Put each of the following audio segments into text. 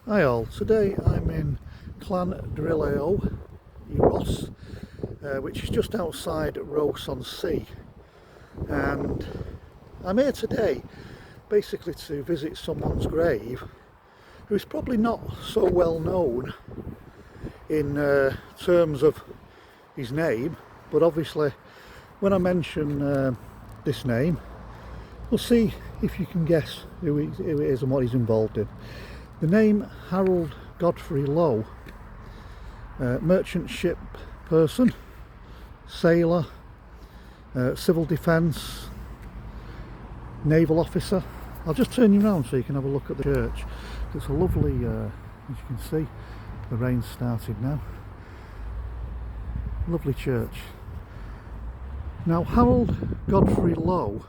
Hi all, today I'm in Godfrey Lowe, Ross, which is just outside Ross-on-Sea, and I'm here today basically to visit someone's grave who's probably not so well known in terms of his name, but obviously when I mention this name, we'll see if you can guess who it is and what he's involved in. The name Harold Godfrey Lowe, merchant ship person, sailor, civil defence, naval officer. I'll just turn you around so you can have a look at the church. It's a lovely, as you can see, the rain's started now. Lovely church. Now Harold Godfrey Lowe,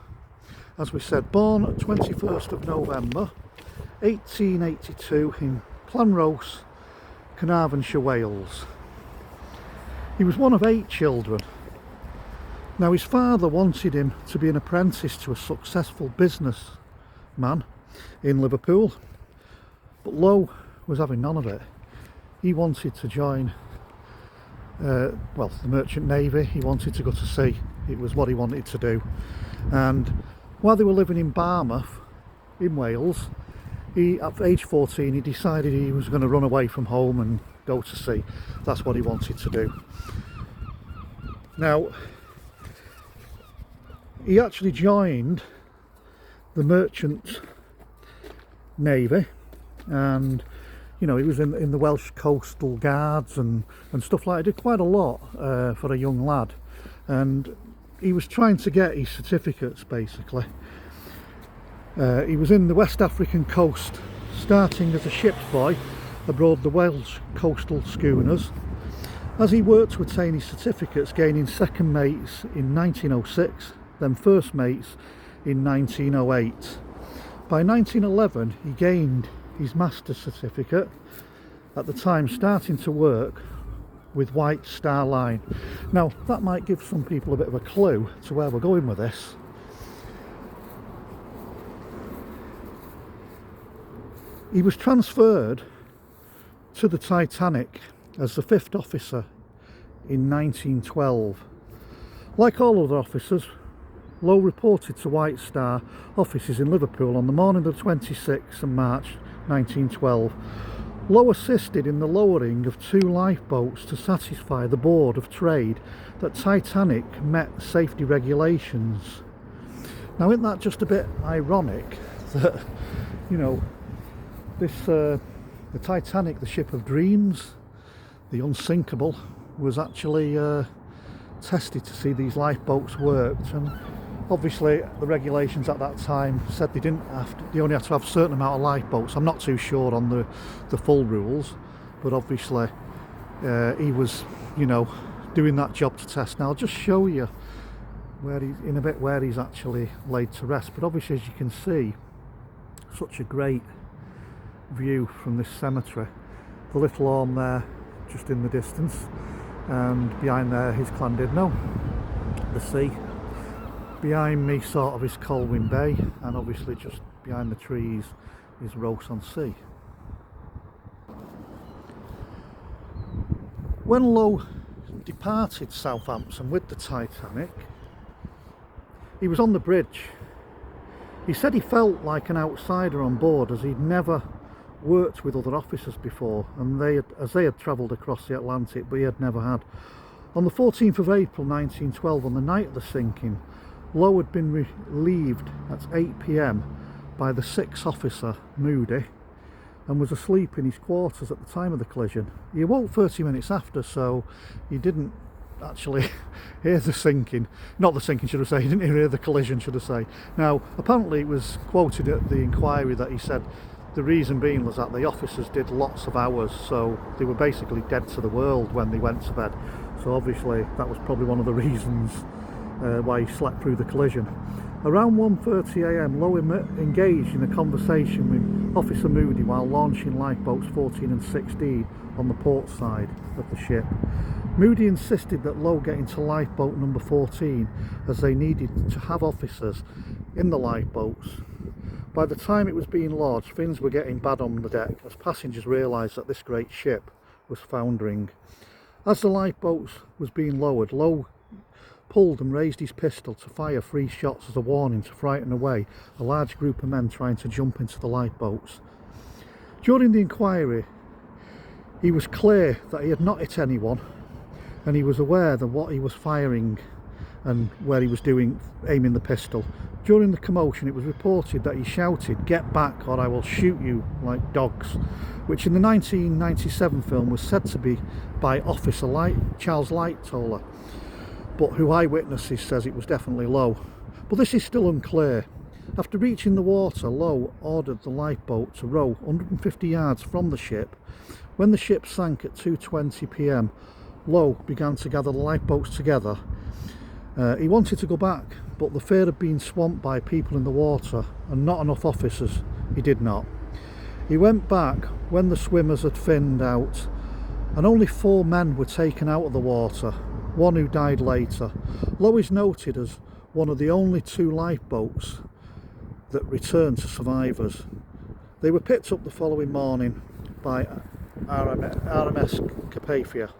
as we said, born 21st of November 1882 in Llanrwst, Carnarvonshire, Wales. He was one of 8 children. Now his father wanted him to be an apprentice to a successful businessman in Liverpool, but Lowe was having none of it. He wanted to join the merchant navy. He wanted to go to sea. It was what he wanted to do. And while they were living in Barmouth in Wales, at age 14 he decided he was going to run away from home and go to sea. That's what he wanted to do. Now he actually joined the merchant navy, and you know, he was in the Welsh Coastal Guards and stuff like that. He did quite a lot for a young lad, and he was trying to get his certificates basically. He was in the West African coast, starting as a ship's boy aboard the Welsh coastal schooners. As he worked to attain his certificates, gaining second mates in 1906, then first mates in 1908. By 1911 he gained his master's certificate, at the time starting to work with White Star Line. Now that might give some people a bit of a clue to where we're going with this. He was transferred to the Titanic as the 5th officer in 1912. Like all other officers, Lowe reported to White Star offices in Liverpool on the morning of the 26th of March 1912. Lowe assisted in the lowering of 2 lifeboats to satisfy the Board of Trade that Titanic met safety regulations. Now isn't that just a bit ironic that, you know, the Titanic, the ship of dreams, the unsinkable, was actually tested to see these lifeboats worked, and obviously the regulations at that time said they only had to have a certain amount of lifeboats. I'm not too sure on the full rules, but obviously he was, you know, doing that job to test. Now I'll just show you where he's actually laid to rest. But obviously, as you can see, such a great view from this cemetery. The little arm there just in the distance, and behind there is Llandudno, the sea. Behind me sort of is Colwyn Bay, and obviously just behind the trees is Ross-on-Sea. When Lowe departed Southampton with the Titanic, he was on the bridge. He said he felt like an outsider on board, as he'd never worked with other officers before, and they had travelled across the Atlantic, but he had never had. On the 14th of April 1912, on the night of the sinking, Lowe had been relieved at 8 p.m. by the 6th officer, Moody, and was asleep in his quarters at the time of the collision. He awoke 30 minutes after, so he didn't actually hear the sinking. Not the sinking, should I say. He didn't hear the collision, should I say. Now, apparently it was quoted at the inquiry that he said the reason being was that the officers did lots of hours, so they were basically dead to the world when they went to bed. So obviously that was probably one of the reasons why he slept through the collision. Around 1:30 a.m. Lowe engaged in a conversation with Officer Moody while launching lifeboats 14 and 16 on the port side of the ship. Moody insisted that Lowe get into lifeboat number 14 as they needed to have officers in the lifeboats, By the time it was being launched, things were getting bad on the deck as passengers realised that this great ship was foundering. As the lifeboat was being lowered, Lowe pulled and raised his pistol to fire 3 shots as a warning to frighten away a large group of men trying to jump into the lifeboats. During the inquiry, he was clear that he had not hit anyone, and he was aware that what he was firing and where he was aiming the pistol. During the commotion, it was reported that he shouted, "Get back or I will shoot you like dogs," which in the 1997 film was said to be by Officer Charles Lightoller, but who eyewitnesses says it was definitely Lowe. But this is still unclear. After reaching the water, Lowe ordered the lifeboat to row 150 yards from the ship. When the ship sank at 2:20 p.m, Lowe began to gather the lifeboats together. He wanted to go back, but the fear of being swamped by people in the water and not enough officers, he did not. He went back when the swimmers had thinned out, and only 4 men were taken out of the water, one who died later. Lowe is noted as one of the only 2 lifeboats that returned to survivors. They were picked up the following morning by RMS Carpathia.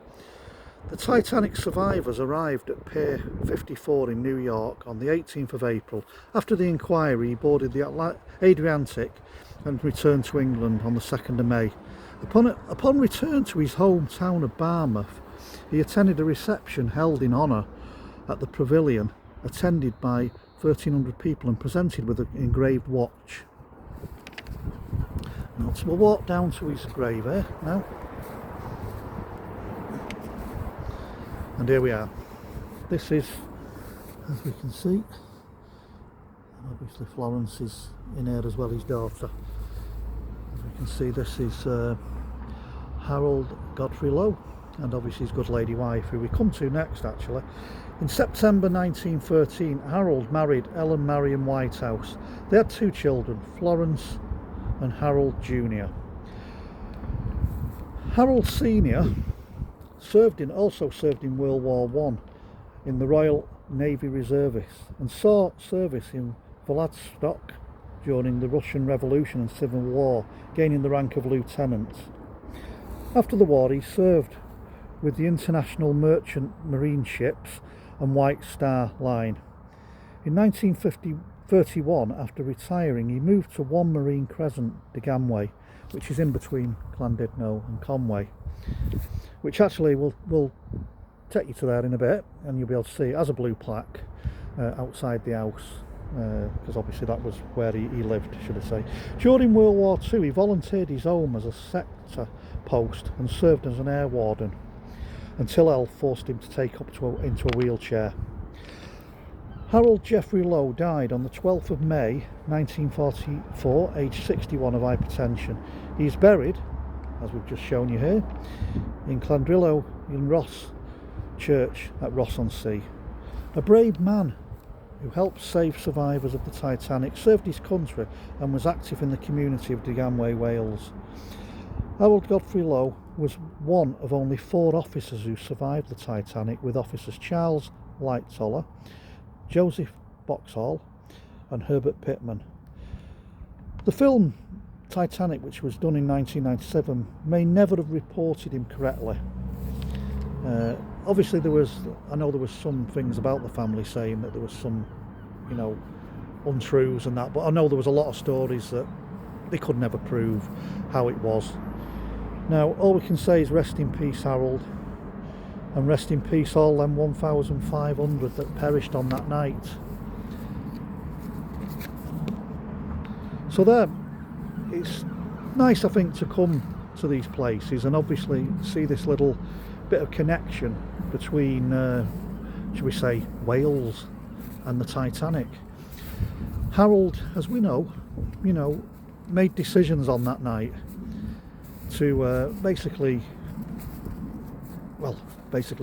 The Titanic survivors arrived at Pier 54 in New York on the 18th of April. After the inquiry, he boarded the Adriatic and returned to England on the 2nd of May. Upon return to his hometown of Barmouth, he attended a reception held in honour at the Pavilion, attended by 1,300 people and presented with an engraved watch. Now, so we'll walk down to his grave here now. And here we are. This is, as we can see, obviously Florence is in here as well, his daughter. As we can see, this is Harold Godfrey Lowe, and obviously his good lady wife, who we come to next actually. In September 1913, Harold married Ellen Marion Whitehouse. They had 2 children, Florence and Harold Jr. Harold Sr. also served in World War I in the Royal Navy Reservists and saw service in Vladivostok during the Russian Revolution and Civil War, gaining the rank of lieutenant. After the war, he served with the International Merchant Marine Ships and White Star Line. In 1931, after retiring, he moved to 1 Marine Crescent, de Gamway, which is in between Llandudno and Conway, which actually will take you to there in a bit, and you'll be able to see it as a blue plaque outside the house, because obviously that was where he lived, should I say. During World War II, he volunteered his home as a sector post and served as an air warden until health forced him to take up into a wheelchair. Harold Geoffrey Lowe died on the 12th of May 1944, aged 61, of hypertension. He is buried, as we've just shown you here, in Llandrillo in Ross Church at Ross-on-Sea. A brave man who helped save survivors of the Titanic, served his country and was active in the community of de Gamway, Wales. Harold Godfrey Lowe was one of only 4 officers who survived the Titanic, with officers Charles Lightoller, Joseph Boxall and Herbert Pittman. The film Titanic, which was done in 1997, may never have reported him correctly. Obviously I know there was some things about the family saying that there was some, untruths and that, but I know there was a lot of stories that they could never prove how it was. Now, all we can say is rest in peace, Harold, and rest in peace all them 1,500 that perished on that night. So there, it's nice, I think, to come to these places and obviously see this little bit of connection between, should we say, Wales and the Titanic. Harold, as we know, made decisions on that night to basically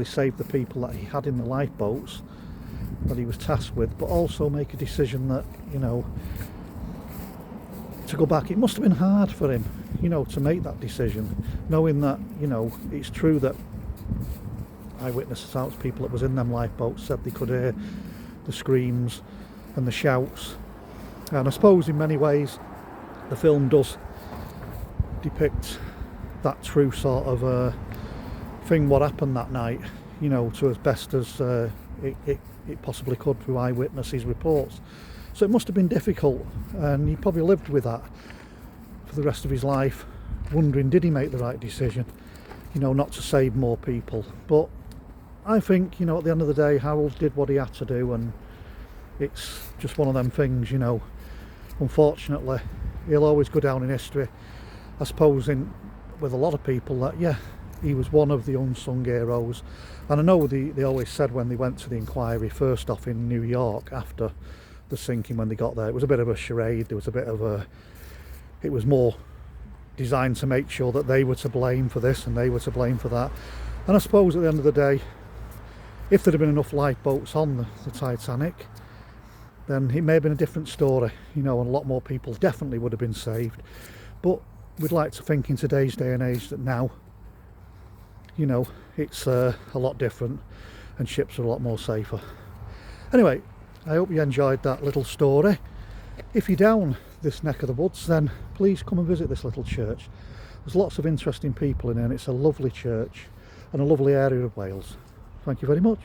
save the people that he had in the lifeboats that he was tasked with, but also make a decision that, to go back. It must have been hard for him, to make that decision, knowing that, it's true that eyewitness accounts, people that was in them lifeboats, said they could hear the screams and the shouts And I suppose in many ways the film does depict that true sort of thing, what happened that night, you know, to as best as it possibly could through eyewitnesses' reports. So it must have been difficult, and he probably lived with that for the rest of his life, wondering did he make the right decision, you know, not to save more people. But I think, you know, at the end of the day, Harold did what he had to do, and it's just one of them things, you know. Unfortunately, he'll always go down in history, I suppose, with a lot of people, that yeah, he was one of the unsung heroes. And I know they always said when they went to the inquiry first off in New York after the sinking, when they got there, it was a bit of a charade. There was a bit of it was more designed to make sure that they were to blame for this and they were to blame for that. And I suppose at the end of the day, if there'd have been enough lifeboats on the Titanic, then it may have been a different story, you know, and a lot more people definitely would have been saved. But we'd like to think in today's day and age that now, you know, it's a lot different and ships are a lot more safer. Anyway, I hope you enjoyed that little story. If you're down this neck of the woods, then please come and visit this little church. There's lots of interesting people in here, and it's a lovely church and a lovely area of Wales. Thank you very much.